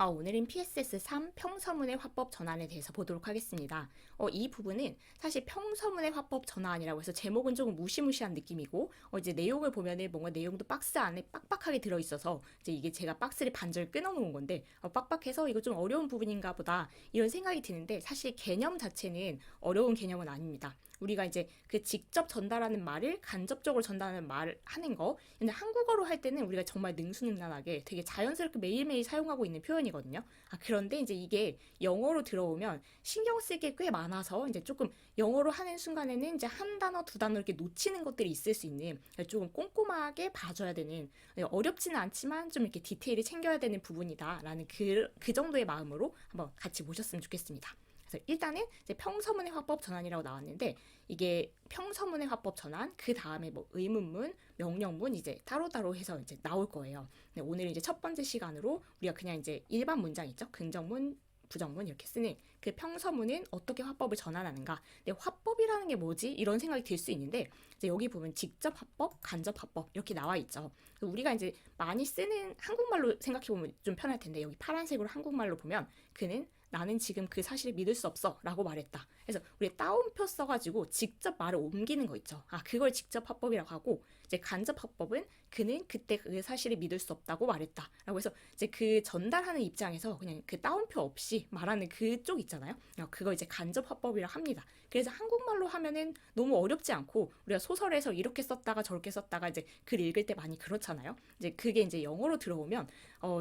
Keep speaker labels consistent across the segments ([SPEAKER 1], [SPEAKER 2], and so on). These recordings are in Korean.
[SPEAKER 1] 오늘은 PSS3 평서문의 화법 전환에 대해서 보도록 하겠습니다. 이 부분은 사실 평서문의 화법 전환이라고 해서 제목은 조금 무시무시한 느낌이고, 이제 내용을 보면은 뭔가 내용도 박스 안에 빡빡하게 들어있어서, 이제 이게 제가 박스를 반절 끊어놓은 건데, 빡빡해서 이거 좀 어려운 부분인가 보다, 이런 생각이 드는데, 사실 개념 자체는 어려운 개념은 아닙니다. 우리가 이제 그 직접 전달하는 말을 간접적으로 전달하는 말을 하는 거, 근데 한국어로 할 때는 우리가 정말 능수능란하게 되게 자연스럽게 매일매일 사용하고 있는 표현이거든요. 그런데 이제 이게 영어로 들어오면 신경 쓸 게 꽤 많아서 이제 조금 영어로 하는 순간에는 이제 한 단어, 두 단어 이렇게 놓치는 것들이 있을 수 있는, 조금 꼼꼼하게 봐줘야 되는, 어렵지는 않지만 좀 이렇게 디테일을 챙겨야 되는 부분이다라는 그 정도의 마음으로 한번 같이 보셨으면 좋겠습니다. 그래서 일단은 이제 평서문의 화법 전환이라고 나왔는데, 이게 평서문의 화법 전환, 그 다음에 뭐 의문문, 명령문 이제 따로따로 해서 이제 나올 거예요. 오늘 이제 첫 번째 시간으로 우리가 그냥 이제 일반 문장 있죠? 긍정문, 부정문 이렇게 쓰는 그 평서문은 어떻게 화법을 전환하는가. 근데 화법이라는 게 뭐지? 이런 생각이 들 수 있는데, 이제 여기 보면 직접 화법, 간접 화법 이렇게 나와 있죠. 우리가 이제 많이 쓰는 한국말로 생각해 보면 좀 편할 텐데, 여기 파란색으로 한국말로 보면 그는 나는 지금 그 사실을 믿을 수 없어 라고 말했다. 그래서 우리 따옴표 써가지고 직접 말을 옮기는 거 있죠. 그걸 직접 화법이라고 하고, 이제 간접 화법은 그는 그때 그 사실을 믿을 수 없다고 말했다 라고 해서 이제 그 전달하는 입장에서 그냥 그 따옴표 없이 말하는 그쪽 있잖아요. 그걸 이제 간접 화법이라고 합니다. 그래서 한국말로 하면은 너무 어렵지 않고, 우리가 소설에서 이렇게 썼다가 저렇게 썼다가 이제 글 읽을 때 많이 그렇잖아요. 이제 그게 이제 영어로 들어오면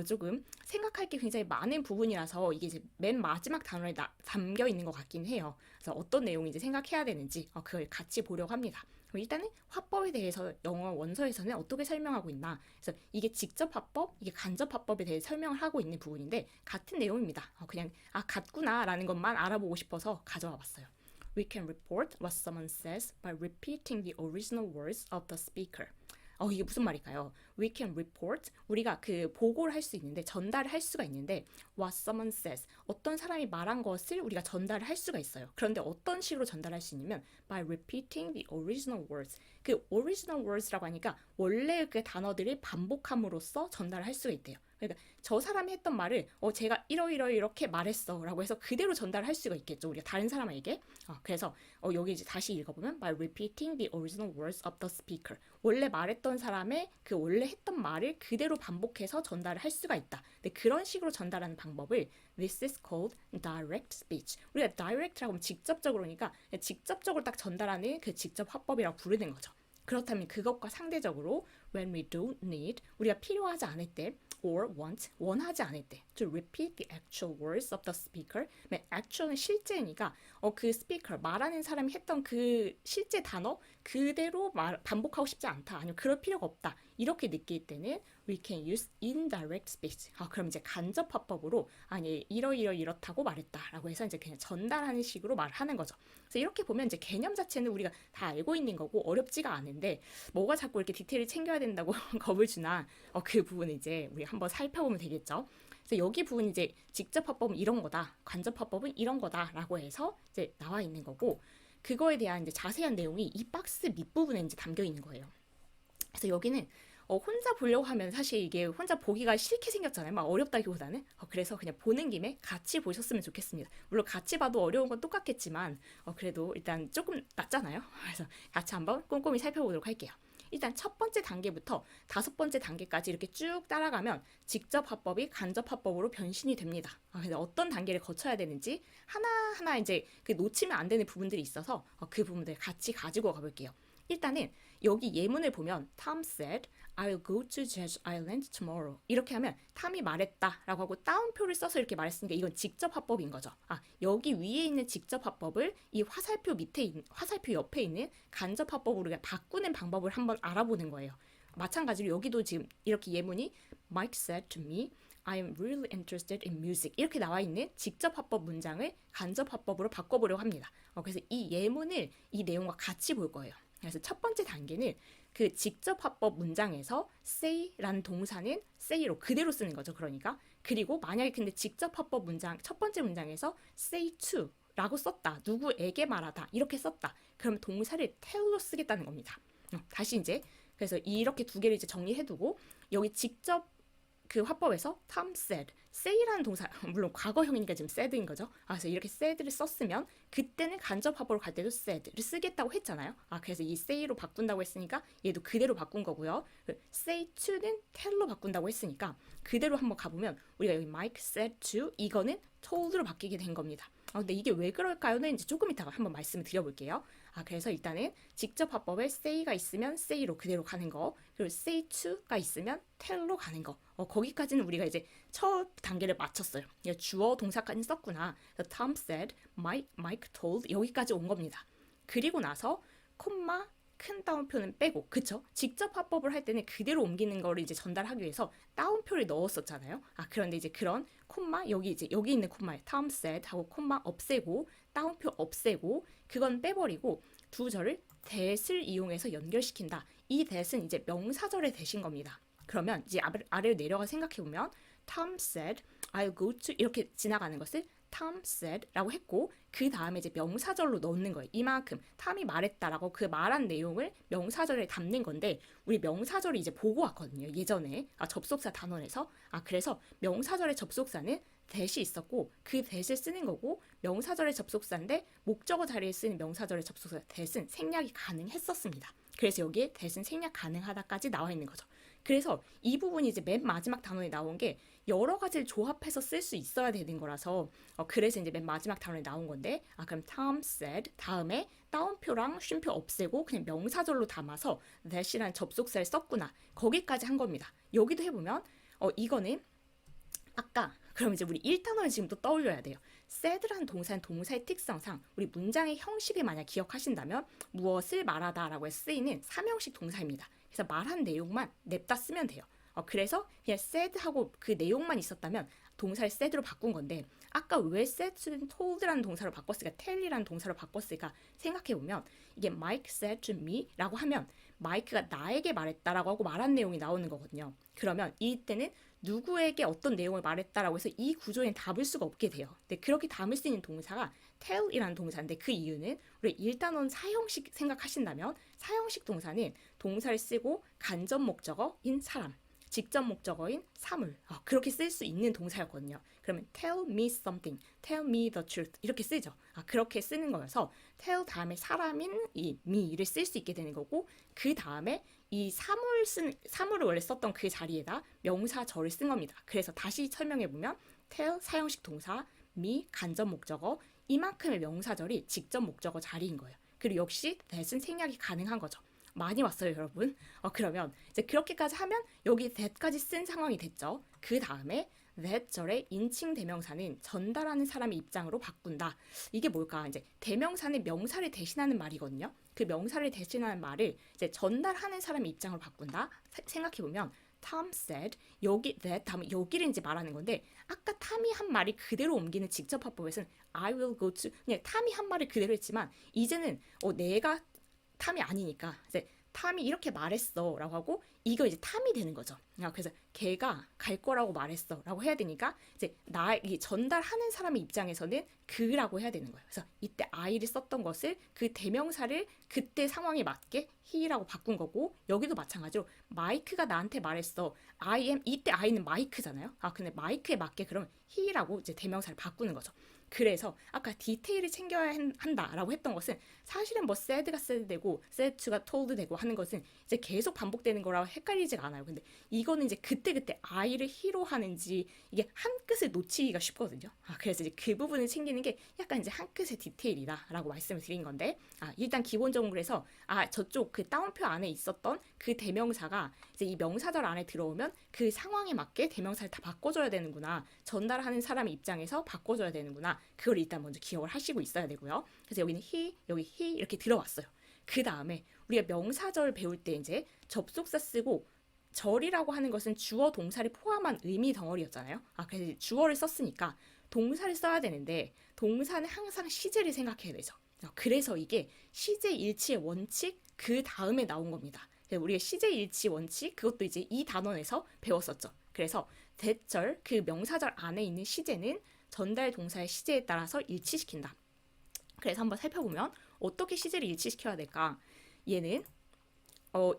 [SPEAKER 1] 조금 생각할 게 굉장히 많은 부분이라서 이게 이제 맨 마지막 단어에 담겨 있는 것 같긴 해요. 그래서 어떤 내용인지 생각해야 되는지 그걸 같이 보려고 합니다. 그럼 일단은 화법에 대해서 영어 원서에서는 어떻게 설명하고 있나. 그래서 이게 직접 화법, 이게 간접 화법에 대해 설명을 하고 있는 부분인데 같은 내용입니다. 그냥 같구나라는 것만 알아보고 싶어서 가져와 봤어요. We can report what someone says by repeating the original words of the speaker. 이게 무슨 말일까요? We can report, 우리가 그 보고를 할 수 있는데, 전달을 할 수가 있는데, what someone says, 어떤 사람이 말한 것을 우리가 전달을 할 수가 있어요. 그런데 어떤 식으로 전달할 수 있냐면 by repeating the original words. 그 original words라고 하니까 원래 그 단어들을 반복함으로써 전달을 할 수가 있대요. 그러니까 저 사람이 했던 말을 제가 이렇게 말했어 라고 해서 그대로 전달할 수가 있겠죠, 우리가 다른 사람에게. 그래서 여기 이제 다시 읽어보면 by repeating the original words of the speaker, 원래 말했던 사람의 그 원래 했던 말을 그대로 반복해서 전달을 할 수가 있다. 근데 그런 식으로 전달하는 방법을 this is called direct speech. 우리가 direct라고 하면 직접적으로니까 직접적으로 딱 전달하는 그 직접 화법이라고 부르는 거죠. 그렇다면 그것과 상대적으로 when we don't need, 우리가 필요하지 않을 때, or want, 원하지 않을 때 to repeat the actual words of the speaker. actual은 실제니까 그 speaker, 말하는 사람이 했던 그 실제 단어 그대로 반복하고 싶지 않다, 아니면 그럴 필요가 없다, 이렇게 느낄 때는 we can use indirect speech. 그럼 이제 간접 화법으로 아니 이렇다고 말했다라고 해서 이제 그냥 전달하는 식으로 말하는 거죠. 그래서 이렇게 보면 이제 개념 자체는 우리가 다 알고 있는 거고 어렵지가 않은데, 뭐가 자꾸 이렇게 디테일을 챙겨야 된다고 겁을 주나, 그 부분을 이제 우리 한번 살펴보면 되겠죠. 그래서 여기 부분 이제 직접 화법은 이런 거다, 간접 화법은 이런 거다라고 해서 이제 나와 있는 거고, 그거에 대한 이제 자세한 내용이 이 박스 밑부분에 이제 담겨 있는 거예요. 그래서 여기는 혼자 보려고 하면 사실 이게 혼자 보기가 싫게 생겼잖아요. 막 어렵다기보다는. 그래서 그냥 보는 김에 같이 보셨으면 좋겠습니다. 물론 같이 봐도 어려운 건 똑같겠지만 그래도 일단 조금 낫잖아요. 그래서 같이 한번 꼼꼼히 살펴보도록 할게요. 일단 첫 번째 단계부터 다섯 번째 단계까지 이렇게 쭉 따라가면 직접 화법이 간접 화법으로 변신이 됩니다. 그래서 어떤 단계를 거쳐야 되는지 하나하나 이제 그 놓치면 안 되는 부분들이 있어서 그 부분들 같이 가지고 가볼게요. 일단은 여기 예문을 보면 Tom said, I'll go to Jeju Island tomorrow. 이렇게 하면 탐이 말했다 라고 하고 따옴표를 써서 이렇게 말했으니까 이건 직접 화법인 거죠. 여기 위에 있는 직접 화법을 이 화살표 화살표 옆에 있는 간접 화법으로 바꾸는 방법을 한번 알아보는 거예요. 마찬가지로 여기도 지금 이렇게 예문이 Mike said to me, I'm really interested in music. 이렇게 나와 있는 직접 화법 문장을 간접 화법으로 바꿔보려고 합니다. 그래서 이 예문을 이 내용과 같이 볼 거예요. 그래서 첫 번째 단계는 그 직접 화법 문장에서 say라는 동사는 say로 그대로 쓰는 거죠. 그리고 만약에 근데 직접 화법 문장 첫 번째 문장에서 say to 라고 썼다, 누구에게 말하다 이렇게 썼다, 그러면 동사를 tell로 쓰겠다는 겁니다. 다시 이제 그래서 이렇게 두 개를 이제 정리해두고, 여기 직접 그 화법에서 Tom said, say라는 동사, 물론 과거형이니까 지금 said인 거죠. 그래서 이렇게 said를 썼으면 그때는 간접 화법으로 갈 때도 said를 쓰겠다고 했잖아요. 그래서 이 say로 바꾼다고 했으니까 얘도 그대로 바꾼 거고요. say to는 tell로 바꾼다고 했으니까 그대로 한번 가보면 우리가 여기 Mike said to 이거는 told로 바뀌게 된 겁니다. 근데 이게 왜 그럴까요는 이제 조금 이따가 한번 말씀을 드려볼게요. 그래서 일단은 직접 화법에 say가 있으면 say로 그대로 가는 거, 그리고 say to가 있으면 tell로 가는 거. 거기까지는 우리가 이제 첫 단계를 마쳤어요. 주어 동사까지 썼구나. 그래서 Tom said, Mike told 여기까지 온 겁니다. 그리고 나서 콤마 큰 따옴표는 빼고, 그쵸? 직접 화법을 할 때는 그대로 옮기는 거를 이제 전달하기 위해서 따옴표를 넣었었잖아요. 그런데 이제 그런 콤마 여기 있는 콤마에 Tom said 하고 콤마 없애고 따옴표 없애고 그건 빼버리고 두 절을 that을 이용해서 연결시킨다. 이 that은 이제 명사절의 that인 겁니다. 그러면 이제 아래로 내려가 생각해보면 Tom said I'll go to 이렇게 지나가는 것을 Tom said 라고 했고 그 다음에 이제 명사절로 넣는 거예요. 이만큼 탐이 말했다라고 그 말한 내용을 명사절에 담는 건데 우리 명사절이 이제 보고 왔거든요. 예전에 접속사 단원에서 그래서 명사절의 접속사는 that이 있었고 그 that을 쓰는 거고 명사절의 접속사인데 목적어 자리에 쓰는 명사절의 접속사 that은 생략이 가능했었습니다. 그래서 여기에 that은 생략 가능하다까지 나와 있는 거죠. 그래서 이 부분이 이제 맨 마지막 단원에 나온 게 여러 가지를 조합해서 쓸 수 있어야 되는 거라서 그래서 이제 맨 마지막 단원에 나온 건데 그럼 Tom said 다음에 따옴표랑 쉼표 없애고 그냥 명사절로 담아서 that이라는 접속사를 썼구나. 거기까지 한 겁니다. 여기도 해보면 이거는 아까 그럼 이제 우리 1단원을 지금 또 떠올려야 돼요. said라는 동사는 동사의 특성상 우리 문장의 형식을 만약 기억하신다면 무엇을 말하다 라고 해서 쓰이는 삼형식 동사입니다. 그래서 말한 내용만 냅다 쓰면 돼요. 그래서 그냥 said 하고 그 내용만 있었다면 동사를 said로 바꾼 건데 아까 왜 said told라는 동사로 바꿨을까 tell이라는 동사로 바꿨을까 생각해보면 이게 Mike said to me 라고 하면 마이크가 나에게 말했다라고 하고 말한 내용이 나오는 거거든요. 그러면 이때는 누구에게 어떤 내용을 말했다라고 해서 이 구조엔 담을 수가 없게 돼요. 근데 그렇게 담을 수 있는 동사가 tell이라는 동사인데 그 이유는 우리 1단원 사형식 생각하신다면 사형식 동사는 동사를 쓰고 간접 목적어인 사람 직접 목적어인 사물 그렇게 쓸 수 있는 동사였거든요. 그러면 tell me something, tell me the truth 이렇게 쓰죠. 그렇게 쓰는 거여서 tell 다음에 사람인 이 me를 쓸 수 있게 되는 거고 그 다음에 이 사물을 원래 썼던 그 자리에다 명사절을 쓴 겁니다. 그래서 다시 설명해보면 tell 사형식 동사, me 간접 목적어 이만큼의 명사절이 직접 목적어 자리인 거예요. 그리고 역시 that은 생략이 가능한 거죠. 많이 왔어요, 여러분. 그러면 이제 그렇게까지 하면 여기 that까지 쓴 상황이 됐죠. 그 다음에 that 절의 인칭 대명사는 전달하는 사람의 입장으로 바꾼다. 이게 뭘까? 이제 대명사는 명사를 대신하는 말이거든요. 그 명사를 대신하는 말을 이제 전달하는 사람의 입장으로 바꾼다. 생각해보면 Tom said 여기 that 다음에 여기를 이제 말하는 건데 아까 탐이 한 말이 그대로 옮기는 직접 화법에서는 I will go to 그냥 탐이 한 말을 그대로 했지만 이제는 내가 탐이 아니니까 이제 탐이 이렇게 말했어 라고 하고 이거 이제 탐이 되는 거죠. 그래서 걔가 갈 거라고 말했어 라고 해야 되니까 이제 이 전달하는 사람의 입장에서는 그라고 해야 되는 거예요. 그래서 이때 I를 썼던 것을 그 대명사를 그때 상황에 맞게 he라고 바꾼 거고 여기도 마찬가지로 마이크가 나한테 말했어. I am 이때 I는 마이크잖아요. 근데 마이크에 맞게 그러면 he라고 이제 대명사를 바꾸는 거죠. 그래서 아까 디테일을 챙겨야 한다라고 했던 것은 사실은 뭐 said가 said 되고 said to가 told 되고 하는 것은 이제 계속 반복되는 거라 헷갈리지가 않아요. 근데 이거는 이제 그때그때 I를 he로 하는지 이게 한 끗을 놓치기가 쉽거든요. 그래서 이제 그 부분을 챙기는 게 약간 이제 한 끗의 디테일이다라고 말씀을 드린 건데 일단 기본적으로 그래서 저쪽 그 따옴표 안에 있었던 그 대명사가 이제 이 명사절 안에 들어오면 그 상황에 맞게 대명사를 다 바꿔줘야 되는구나. 전달하는 사람의 입장에서 바꿔줘야 되는구나. 그걸 일단 먼저 기억을 하시고 있어야 되고요. 그래서 여기는 he, 여기 he 이렇게 들어왔어요. 그 다음에 우리가 명사절 배울 때 이제 접속사 쓰고 절이라고 하는 것은 주어 동사를 포함한 의미 덩어리였잖아요. 그래서 주어를 썼으니까 동사를 써야 되는데 동사는 항상 시제를 생각해야 되죠. 그래서 이게 시제 일치의 원칙 그 다음에 나온 겁니다. 우리가 시제 일치 원칙 그것도 이제 이 단원에서 배웠었죠. 그래서 대절 그 명사절 안에 있는 시제는 전달 동사의 시제에 따라서 일치시킨다. 그래서 한번 살펴보면 어떻게 시제를 일치시켜야 될까? 얘는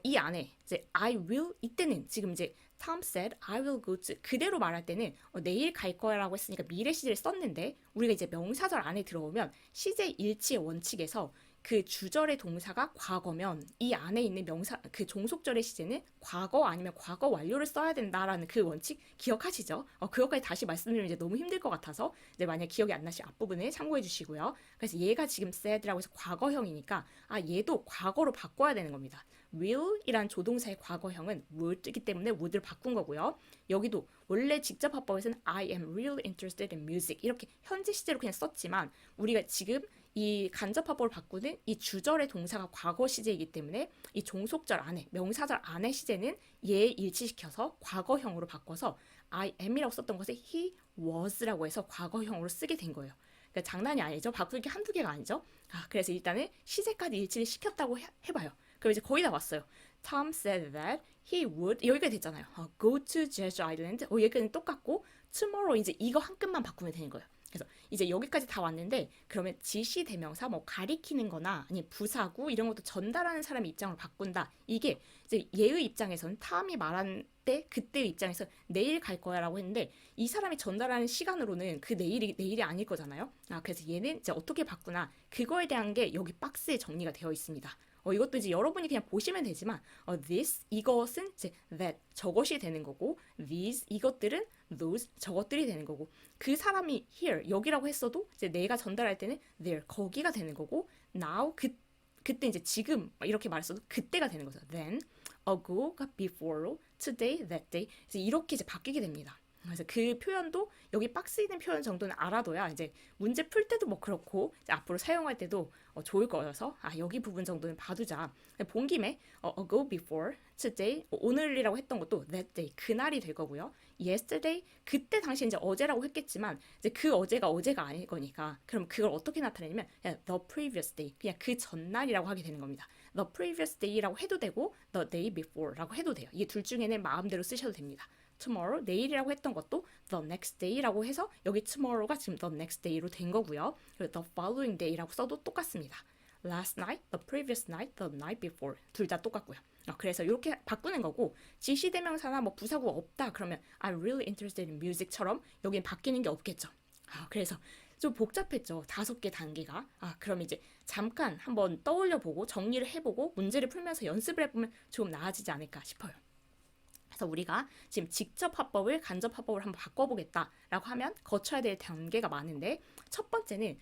[SPEAKER 1] 이 안에 이제 I will 이때는 지금 이제 Tom said I will go to 그대로 말할 때는 내일 갈 거라고 했으니까 미래 시제를 썼는데 우리가 이제 명사절 안에 들어오면 시제 일치의 원칙에서 그 주절의 동사가 과거면 이 안에 있는 명사 그 종속절의 시제는 과거 아니면 과거 완료를 써야 된다라는 그 원칙 기억하시죠? 그것까지 다시 말씀드리면 이제 너무 힘들 것 같아서 이제 만약 기억이 안 나시 앞부분을 참고해 주시고요. 그래서 얘가 지금 said라고 해서 과거형이니까 얘도 과거로 바꿔야 되는 겁니다. will이란 조동사의 과거형은 would이기 때문에 would를 바꾼 거고요. 여기도 원래 직접 화법에서는 I am really interested in music 이렇게 현재 시제로 그냥 썼지만 우리가 지금 이 간접 화법을 바꾸는 이 주절의 동사가 과거 시제이기 때문에 이 종속절 안에 명사절 안에 시제는 얘 일치시켜서 과거형으로 바꿔서 I am이라고 썼던 것을 he was라고 해서 과거형으로 쓰게 된 거예요. 그러니까 장난이 아니죠. 바꿀 게 한두 개가 아니죠. 그래서 일단은 시제까지 일치를 시켰다고 해봐요. 그럼 이제 거의 다 왔어요. Tom said that he would 여기가 됐잖아요. Go to Jeju Island. 여기까지는 똑같고 tomorrow 이제 이거 한 끗만 바꾸면 되는 거예요. 그래서 이제 여기까지 다 왔는데 그러면 지시 대명사 뭐 가리키는 거나 아니 부사구 이런 것도 전달하는 사람의 입장으로 바꾼다. 이게 이제 얘의 입장에서는 탐이 말한 때 그때의 입장에서 내일 갈 거야라고 했는데 이 사람이 전달하는 시간으로는 그 내일이 아닐 거잖아요. 그래서 얘는 이제 어떻게 바꾸나 그거에 대한 게 여기 박스에 정리가 되어 있습니다. 이것도 이제 여러분이 그냥 보시면 되지만 this 이것은 이제 that 저것이 되는 거고 these 이것들은 those 저것들이 되는 거고 그 사람이 here 여기라고 했어도 이제 내가 전달할 때는 there 거기가 되는 거고 now 그때 이제 지금 이렇게 말했어도 그때가 되는 거죠. then ago가 before로 today that day 그래서 이렇게 이제 바뀌게 됩니다. 그래서 그 표현도 여기 박스에 있는 표현 정도는 알아둬야 이제 문제 풀 때도 뭐 그렇고 이제 앞으로 사용할 때도 좋을 거여서 여기 부분 정도는 봐두자. 본 김에 ago, before, today 오늘이라고 했던 것도 that day 그날이 될 거고요. yesterday 그때 당시 이제 어제라고 했겠지만 이제 그 어제가 아닐 거니까 그럼 그걸 어떻게 나타내냐면 the previous day 그냥 그 전날이라고 하게 되는 겁니다. the previous day라고 해도 되고 the day before라고 해도 돼요. 이 둘 중에는 마음대로 쓰셔도 됩니다. tomorrow 내일이라고 했던 것도 the next day라고 해서 여기 tomorrow가 지금 the next day로 된 거고요. 그리고 the following day라고 써도 똑같습니다. last night, the previous night, the night before 둘 다 똑같고요. 그래서 이렇게 바꾸는 거고 지시대명사나 뭐 부사구가 없다 그러면 I'm really interested in music처럼 여긴 바뀌는 게 없겠죠. 그래서 좀 복잡했죠. 5개 단계가. 그럼 이제 잠깐 한번 떠올려보고 정리를 해보고 문제를 풀면서 연습을 해보면 좀 나아지지 않을까 싶어요. 그래서 우리가 지금 직접 화법을 간접 화법을 한번 바꿔보겠다라고 하면 거쳐야 될 단계가 많은데 첫 번째는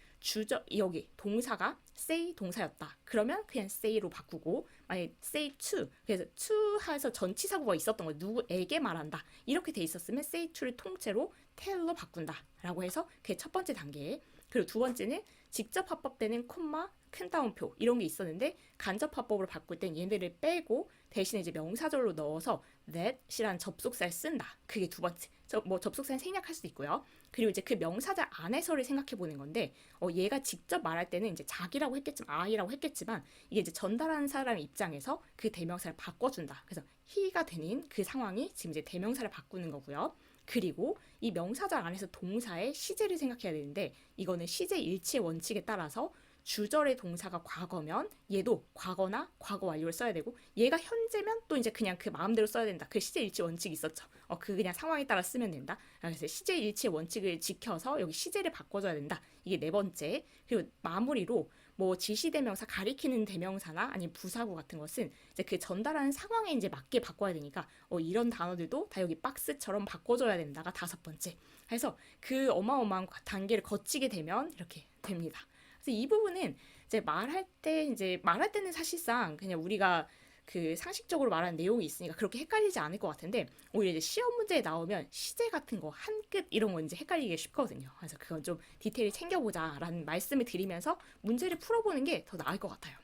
[SPEAKER 1] 여기 동사가 say 동사였다. 그러면 그냥 say로 바꾸고 만약에 say to 그래서 to 해서 전치사구가 있었던 거 누구에게 말한다. 이렇게 돼 있었으면 say to를 통째로 tell로 바꾼다라고 해서 그게 첫 번째 단계. 그리고 두 번째는 직접 화법 때는 콤마 큰 따옴표 이런 게 있었는데 간접 화법으로 바꿀 땐 얘네를 빼고 대신에 이제 명사절로 넣어서 that이란 접속사를 쓴다. 그게 두 번째. 뭐 접속사는 생략할 수도 있고요. 그리고 이제 그 명사절 안에서를 생각해 보는 건데 얘가 직접 말할 때는 이제 자기라고 했겠지만 I라고 했겠지만 이게 이제 전달하는 사람 입장에서 그 대명사를 바꿔준다. 그래서 he가 되는 그 상황이 지금 이제 대명사를 바꾸는 거고요. 그리고 이 명사절 안에서 동사의 시제를 생각해야 되는데 이거는 시제 일치의 원칙에 따라서 주절의 동사가 과거면 얘도 과거나 과거 완료를 써야 되고 얘가 현재면 또 이제 그냥 그 마음대로 써야 된다. 그 시제 일치 원칙이 있었죠. 그 그냥 상황에 따라 쓰면 된다. 그래서 시제 일치의 원칙을 지켜서 여기 시제를 바꿔줘야 된다. 이게 네 번째. 그리고 마무리로 뭐 지시대명사 가리키는 대명사나 아니면 부사구 같은 것은 이제 그 전달하는 상황에 이제 맞게 바꿔야 되니까 이런 단어들도 다 여기 박스처럼 바꿔줘야 된다가 다섯 번째. 그래서 그 어마어마한 단계를 거치게 되면 이렇게 됩니다. 그래서 이 부분은 이제 말할 때는 사실상 그냥 우리가 그 상식적으로 말하는 내용이 있으니까 그렇게 헷갈리지 않을 것 같은데 오히려 이제 시험 문제에 나오면 시제 같은 거 한 끗 이런 거 이제 헷갈리기 쉽거든요. 그래서 그건 좀 디테일이 챙겨보자라는 말씀을 드리면서 문제를 풀어보는 게 더 나을 것 같아요.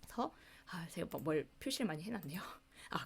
[SPEAKER 1] 그래서 제가 뭘 표시를 많이 해놨네요.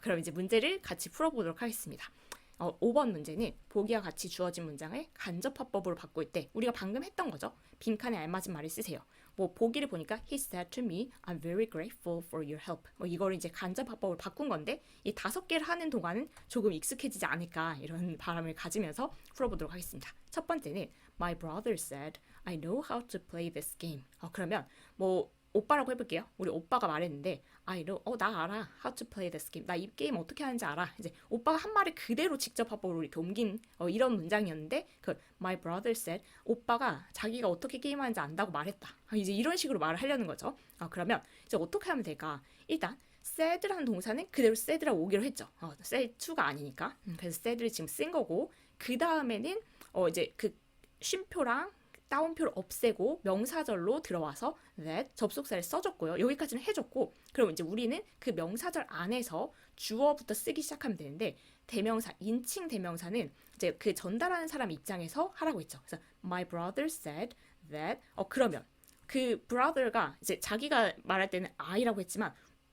[SPEAKER 1] 그럼 이제 문제를 같이 풀어보도록 하겠습니다. 5번 문제는 보기와 같이 주어진 문장을 간접 화법으로 바꿀 때 우리가 방금 했던 거죠. 빈칸에 알맞은 말을 쓰세요. 뭐 보기를 보니까 He said to me, I'm very grateful for your help. 이거를 이제 간접 화법으로 바꾼 건데 이 5개를 하는 동안은 조금 익숙해지지 않을까 이런 바람을 가지면서 풀어보도록 하겠습니다. 첫 번째는 My brother said, I know how to play this game. 그러면 뭐 오빠라고 해볼게요. 우리 오빠가 말했는데 I know, 나 알아. How to play this game. 나 이 게임 어떻게 하는지 알아. 이제 오빠가 한 말을 그대로 직접 화법으로 이렇게 옮긴 이런 문장이었는데 그 my brother said 오빠가 자기가 어떻게 게임하는지 안다고 말했다. 이제 이런 식으로 말을 하려는 거죠. 그러면 이제 어떻게 하면 될까? 일단 said라는 동사는 그대로 said라고 오기로 했죠. said to가 아니니까. 그래서 said를 지금 쓴 거고 그 다음에는 이제 그 쉼표랑 따옴표를 없애고 명사절로 들어와서 that 접속사를 써줬고요. 여기까지는 해줬고 그럼 이제 우리는 그 명사절 안에서 주어부터 쓰기 시작하면 되는데 대명사, 인칭 대명사는 이제 그 전달하는 사람 입장에서 하라고 했죠. 그래서 my brother said that 그러면 그 brother가 이제 자기가 말할 때는 I라고 했지만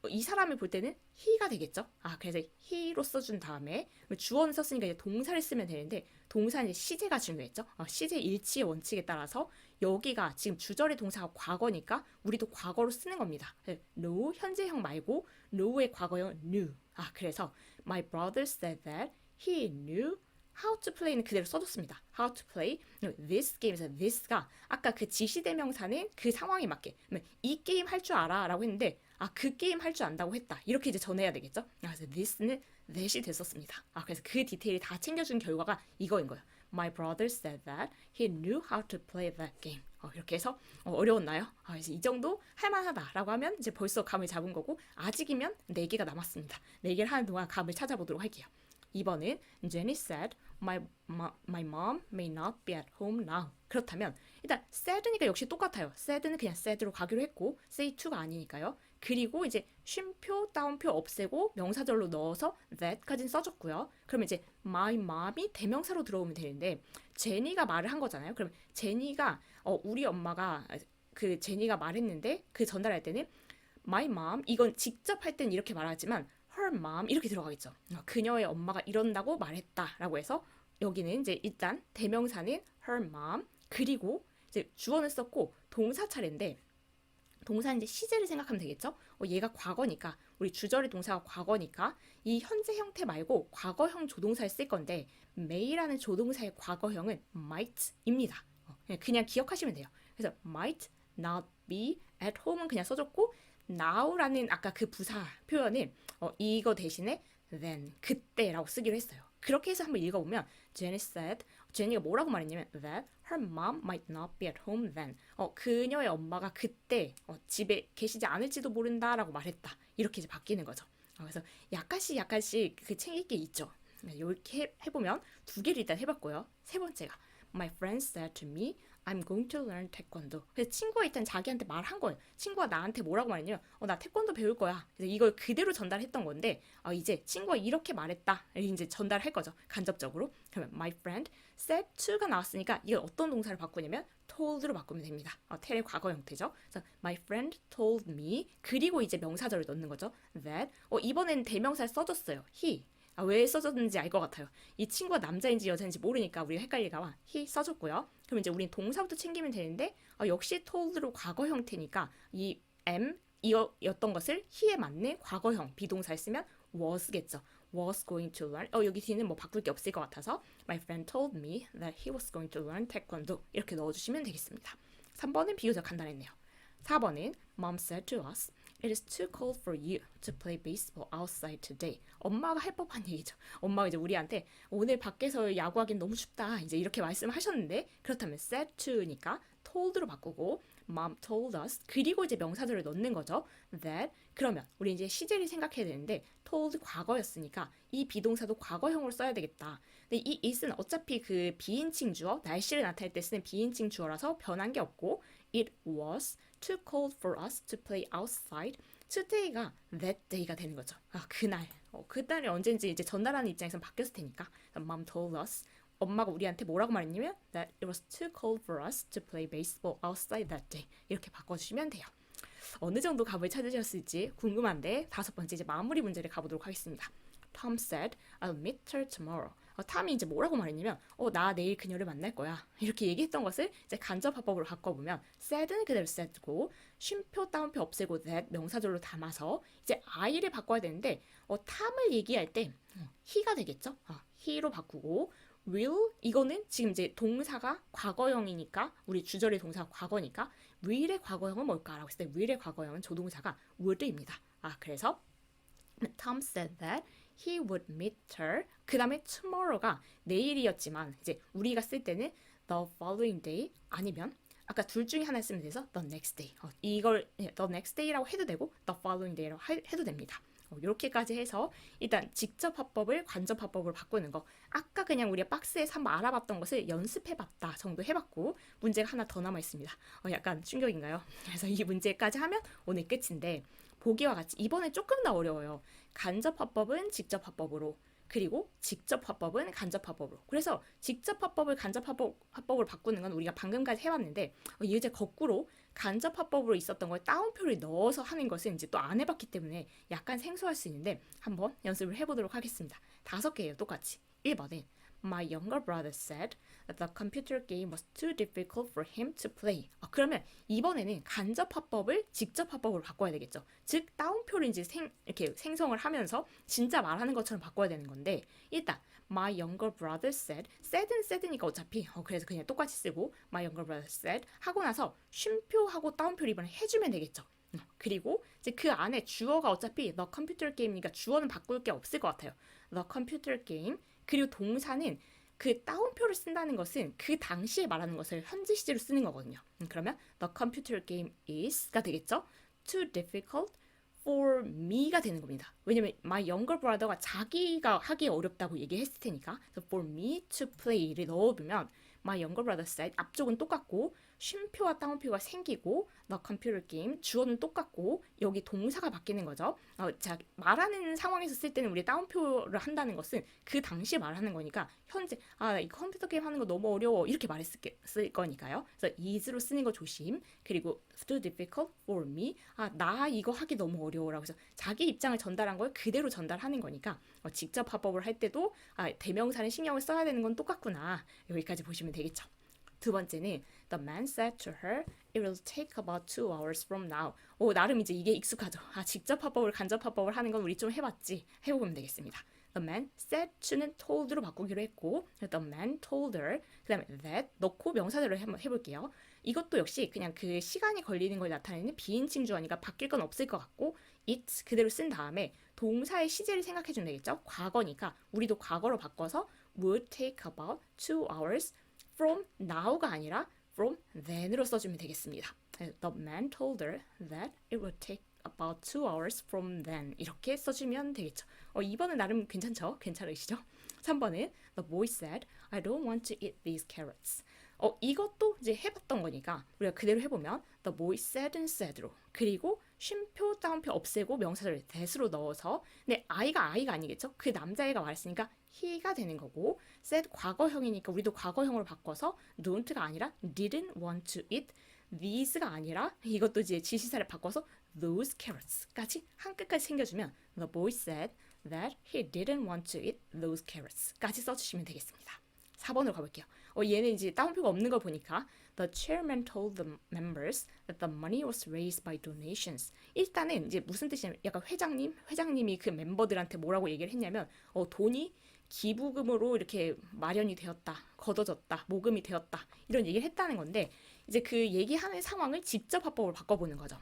[SPEAKER 1] 이 사람을 볼 때는 he가 되겠죠. 그래서 he로 써준 다음에 주어는 썼으니까 이제 동사를 쓰면 되는데 동사는 이제 시제가 중요했죠. 시제 일치의 원칙에 따라서 여기가 지금 주절의 동사가 과거니까 우리도 과거로 쓰는 겁니다. know 현재형 말고 know의 과거형 knew. 그래서 my brother said that he knew how to play는 그대로 써줬습니다. how to play this game에서 this가 아까 그 지시대명사는 그 상황에 맞게 이 게임 할 줄 알아 라고 했는데 그 게임 할 줄 안다고 했다. 이렇게 이제 전해야 되겠죠. 그래서 this는 that이 됐었습니다. 그래서 그 디테일이 다 챙겨준 결과가 이거인 거예요. My brother said that he knew how to play that game. 이렇게 해서 어려웠나요? 이제 이 정도 할만하다라고 하면 이제 벌써 감을 잡은 거고 아직이면 4개가 남았습니다. 4개를 하는 동안 감을 찾아보도록 할게요. 2번은 Jenny said my mom may not be at home now. 그렇다면 일단 said니까 역시 똑같아요. said는 그냥 said로 가기로 했고 say to가 아니니까요. 그리고 이제 쉼표, 따옴표 없애고 명사절로 넣어서 that까지는 써줬고요. 그러면 이제 my mom이 대명사로 들어오면 되는데 제니가 말을 한 거잖아요. 그럼 제니가 우리 엄마가 그 제니가 말했는데 그 전달할 때는 my mom 이건 직접 할 때는 이렇게 말하지만 her mom 이렇게 들어가겠죠. 그녀의 엄마가 이런다고 말했다라고 해서 여기는 이제 일단 대명사는 her mom 그리고 이제 주어는 썼고 동사 차례인데 동사는 이제 시제를 생각하면 되겠죠. 얘가 과거니까 우리 주절의 동사가 과거니까 이 현재 형태 말고 과거형 조동사를 쓸 건데 may라는 조동사의 과거형은 might입니다. 그냥 기억하시면 돼요. 그래서 might not be at home은 그냥 써줬고 now라는 아까 그 부사 표현을 이거 대신에 then 그때라고 쓰기로 했어요. 그렇게 해서 한번 읽어보면 Jenny said 제니가 뭐라고 말했냐면 that her mom might not be at home then. 그녀의 엄마가 그때 집에 계시지 않을지도 모른다라고 말했다. 이렇게 이제 바뀌는 거죠. 그래서 약간씩 그 챙길 게 있죠. 이렇게 해보면 2개를 일단 해봤고요. 3번째가 My friend said to me, I'm going to learn taekwondo. 그래서 친구가 일단 자기한테 말한 거예요. 친구가 나한테 뭐라고 말했냐면 나 태권도 배울 거야. 그래서 이걸 그대로 전달했던 건데 이제 친구가 이렇게 말했다. 이제 전달할 거죠. 간접적으로. 그러면 my friend said to가 나왔으니까 이걸 어떤 동사를 바꾸냐면 told로 바꾸면 됩니다. tell의 과거 형태죠. 그래서 my friend told me 그리고 이제 명사절을 넣는 거죠. that 이번에는 대명사를 써줬어요. he 왜 써줬는지 알 것 같아요. 이 친구가 남자인지 여자인지 모르니까 우리가 헷갈릴까 봐 he 써줬고요. 그럼 이제 우린 동사부터 챙기면 되는데 역시 told로 과거 형태니까 이 am 이었던 것을 he에 맞는 과거형 비동사를 쓰면 was겠죠. was going to learn. 여기 뒤는 뭐 바꿀 게 없을 것 같아서 my friend told me that he was going to learn taekwondo. 이렇게 넣어주시면 되겠습니다. 3번은 비교적 간단했네요. 4번은 Mom said to us, It is too cold for you to play baseball outside today. 엄마가 할 법한 얘기죠. 엄마가 이제 우리한테 오늘 밖에서 야구하기엔 너무 춥다. 이제 이렇게 말씀하셨는데 그렇다면 said to니까 told로 바꾸고 Mom told us 그리고 이제 명사절을 넣는 거죠. That 그러면 우리 이제 시제를 생각해야 되는데 told 과거였으니까 이 비동사도 과거형으로 써야 되겠다. 근데 이 it은 어차피 그 비인칭 주어 날씨를 나타낼 때 쓰는 비인칭 주어라서 변한 게 없고 It was too cold for us to play outside. Today가 that day가 되는 거죠. 그날. 그날이 언젠지 이제 전달하는 입장에서는 바뀌었을 테니까. Mom told us. 엄마가 우리한테 뭐라고 말했냐면 that it was too cold for us to play baseball outside that day. 이렇게 바꿔주시면 돼요. 어느 정도 값을 찾으셨을지 궁금한데 5번째 이제 마무리 문제를 가보도록 하겠습니다. Tom said, I'll meet her tomorrow. 탐이 이제 뭐라고 말했냐면 나 내일 그녀를 만날 거야. 이렇게 얘기했던 것을 이제 간접화법으로 바꿔보면 said는 그대로 said고 쉼표 따옴표 없애고 that 명사절로 담아서 이제 I를 바꿔야 되는데 탐을 얘기할 때 he가 되겠죠. he로 바꾸고 will 이거는 지금 이제 동사가 과거형이니까 우리 주절의 동사가 과거니까 will의 과거형은 뭘까라고 했을 때 will의 과거형은 조동사가 would입니다. 그래서 Tom said that he would meet her. 그 다음에 tomorrow가 내일이었지만 이제 우리가 쓸 때는 the following day 아니면 아까 둘 중에 하나 쓰면 돼서 the next day. 이걸 the next day라고 해도 되고 the following day라고 해도 됩니다. 이렇게까지 해서 일단 직접 화법을 간접 화법으로 바꾸는 거. 아까 그냥 우리가 박스에서 한번 알아봤던 것을 연습해봤다 정도 해봤고 문제가 하나 더 남아 있습니다. 약간 충격인가요? 그래서 이 문제까지 하면 오늘 끝인데 보기와 같이 이번에 조금 더 어려워요. 간접 화법은 직접 화법으로 그리고 직접 화법은 간접 화법으로. 그래서 직접 화법을 간접 화법으로 바꾸는 건 우리가 방금까지 해봤는데 이제 거꾸로 간접 화법으로 있었던 걸 따옴표를 넣어서 하는 것은 이제 또 안 해봤기 때문에 약간 생소할 수 있는데 한번 연습을 해보도록 하겠습니다. 5개예요, 똑같이. 1번은 My younger brother said that the computer game was too difficult for him to play. 그러면 이번에는 간접 화법을 직접 화법으로 바꿔야 되겠죠. 즉 따옴표를 이제 이렇게 생성을 하면서 진짜 말하는 것처럼 바꿔야 되는 건데 일단 My younger brother said니까 어차피 그래서 그냥 똑같이 쓰고 My younger brother said 하고 나서 쉼표하고 따옴표를 이번에 해주면 되겠죠. 그리고 이제 그 안에 주어가 어차피 the computer game이니까 주어는 바꿀 게 없을 것 같아요. the computer game 그리고 동사는 그 따옴표를 쓴다는 것은 그 당시에 말하는 것을 현재 시제로 쓰는 거거든요. 그러면 the computer game is가 되겠죠. too difficult for me가 되는 겁니다. 왜냐면 my younger brother가 자기가 하기 어렵다고 얘기했을 테니까 그래서 for me to play를 넣어두면 my younger brother said 앞쪽은 똑같고 쉼표와 따옴표가 생기고 the computer game 주어는 똑같고 여기 동사가 바뀌는 거죠. 자 말하는 상황에서 쓸 때는 우리 따옴표를 한다는 것은 그 당시에 말하는 거니까 현재 이 컴퓨터 게임 하는 거 너무 어려워 이렇게 말했을 거니까요. 그래서 is로 쓰는 거 조심. 그리고 too difficult for me 나 이거 하기 너무 어려워라고 해서 자기 입장을 전달한 걸 그대로 전달하는 거니까 직접 화법을 할 때도 대명사는 신경을 써야 되는 건 똑같구나. 여기까지 보시면 되겠죠. 두 번째는 The man said to her, it will take about 2 hours from now. 나름 이제 이게 익숙하죠. 직접 화법을 간접 화법을 하는 건 우리 좀 해봤지. 해보면 되겠습니다. The man said to는 told로 바꾸기로 했고 The man told her 그 다음에 that 넣고 명사대로 한번 해볼게요. 이것도 역시 그냥 그 시간이 걸리는 걸 나타내는 비인칭 주어니까 바뀔 건 없을 것 같고 it 그대로 쓴 다음에 동사의 시제를 생각해주면 되겠죠. 과거니까 우리도 과거로 바꿔서 would take about 2 hours from now가 아니라 from then으로 써주면 되겠습니다. The man told her that it would take about 2 hours from then 이렇게 써주면 되겠죠. 2번은 나름 괜찮죠? 괜찮으시죠? 3번은 The boy said, I don't want to eat these carrots. 이것도 이제 해봤던 거니까 우리가 그대로 해보면 The boy said로 그리고 쉼표 따옴표 없애고 명사절 that으로 넣어서 근데 아이가 아니겠죠? 그 남자애가 말했으니까 he가 되는 거고 said 과거형이니까 우리도 과거형으로 바꿔서 don't가 아니라 didn't want to eat these가 아니라 이것도 이제 지시사를 바꿔서 those carrots까지 한 끝까지 챙겨주면 The boy said that he didn't want to eat those carrots까지 써주시면 되겠습니다. 4번으로 가볼게요. 얘는 이제 따옴표가 없는 걸 보니까 The chairman told the members that the money was raised by donations. 일단은 이제 무슨 뜻이냐면 약간 회장님이 그 멤버들한테 뭐라고 얘기를 했냐면 돈이 기부금으로 이렇게 마련이 되었다, 걷어졌다, 모금이 되었다 이런 얘기를 했다는 건데 이제 그 얘기하는 상황을 직접 화법으로 바꿔보는 거죠.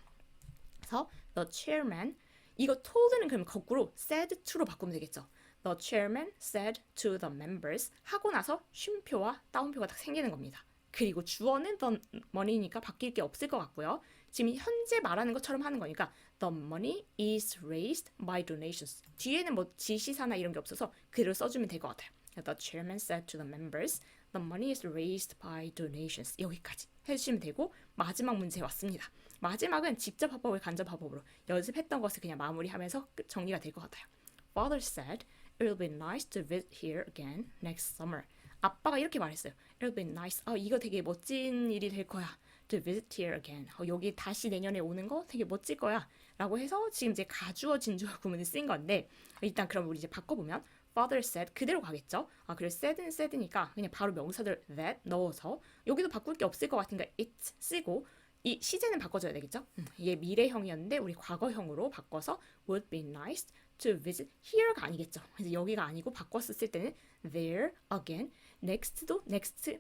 [SPEAKER 1] 그래서 the chairman 이거 told는 그러면 거꾸로 said to로 바꾸면 되겠죠. The chairman said to the members 하고 나서 쉼표와 따옴표가 딱 생기는 겁니다. 그리고 주어는 the money니까 바뀔 게 없을 것 같고요. 지금 현재 말하는 것처럼 하는 거니까 the money is raised by donations. 뒤에는 뭐 지시사나 이런 게 없어서 그대로 써주면 될 것 같아요. The chairman said to the members, the money is raised by donations. 여기까지 해주시면 되고 마지막 문제 왔습니다. 마지막은 직접 화법을 간접 화법으로 연습했던 것을 그냥 마무리하면서 정리가 될 것 같아요. Father said, it will be nice to visit here again next summer. 아빠가 이렇게 말했어요. It'll be nice. 이거 되게 멋진 일이 될 거야. To visit here again. 여기 다시 내년에 오는 거 되게 멋질 거야. 라고 해서 지금 이제 가주어 진주어 구문을 쓴 건데 일단 그럼 우리 이제 바꿔보면 Father said 그대로 가겠죠. 그래서 said는 said니까 그냥 바로 명사들 that 넣어서 여기도 바꿀 게 없을 것 같으니까 it 쓰고 이 시제는 바꿔줘야 되겠죠. 이게 미래형이었는데 우리 과거형으로 바꿔서 would be nice to visit here가 아니겠죠. 그래서 여기가 아니고 바꿔서 쓸 때는 there again, next도 next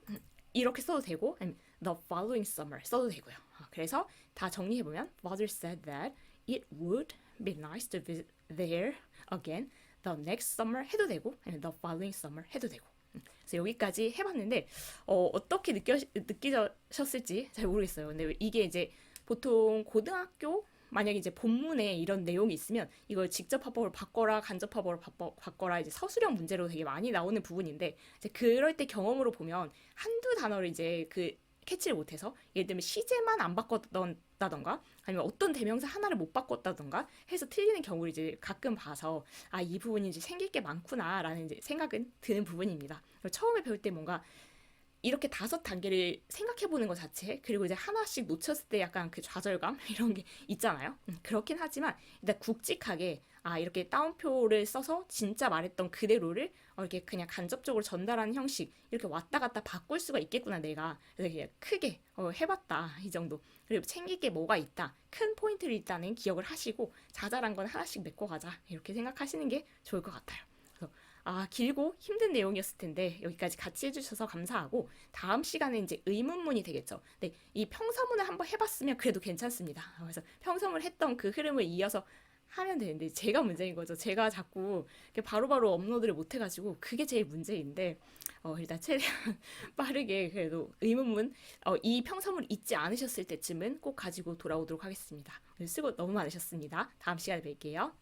[SPEAKER 1] 이렇게 써도 되고 아니면 the following summer 써도 되고요. 그래서 다 정리해보면 Father said that it would be nice to visit there again the next summer 해도 되고 아니면 the following summer 해도 되고 그래서 여기까지 해봤는데 어떻게 느끼셨을지 잘 모르겠어요. 근데 이게 이제 보통 고등학교 만약에 이제 본문에 이런 내용이 있으면 이걸 직접 화법으로 바꿔라, 간접 화법으로 바꿔라 이제 서술형 문제로 되게 많이 나오는 부분인데 이제 그럴 때 경험으로 보면 한두 단어를 이제 그 캐치를 못해서 예를 들면 시제만 안 바꿨다던가 아니면 어떤 대명사 하나를 못 바꿨다던가 해서 틀리는 경우를 이제 가끔 봐서 아, 이 부분이 이제 생길 게 많구나라는 이제 생각은 드는 부분입니다. 처음에 배울 때 뭔가 이렇게 5단계를 생각해보는 것 자체 그리고 이제 하나씩 놓쳤을 때 약간 그 좌절감 이런 게 있잖아요. 그렇긴 하지만 일단 굵직하게 아 이렇게 따옴표를 써서 진짜 말했던 그대로를 이렇게 그냥 간접적으로 전달하는 형식 이렇게 왔다 갔다 바꿀 수가 있겠구나 내가 그래서 그냥 크게 해봤다 이 정도 그리고 챙길 게 뭐가 있다 큰 포인트를 일단은 기억을 하시고 자잘한 건 하나씩 메꿔가자 이렇게 생각하시는 게 좋을 것 같아요. 아, 길고 힘든 내용이었을 텐데 여기까지 같이 해주셔서 감사하고 다음 시간에 이제 의문문이 되겠죠. 네, 이 평서문을 한번 해봤으면 그래도 괜찮습니다. 그래서 평서문 했던 그 흐름을 이어서 하면 되는데 제가 문제인 거죠. 제가 자꾸 바로바로 업로드를 못 해가지고 그게 제일 문제인데 일단 최대한 빠르게 그래도 의문문 이 평서문 잊지 않으셨을 때쯤은 꼭 가지고 돌아오도록 하겠습니다. 오늘 수고 너무 많으셨습니다. 다음 시간에 뵐게요.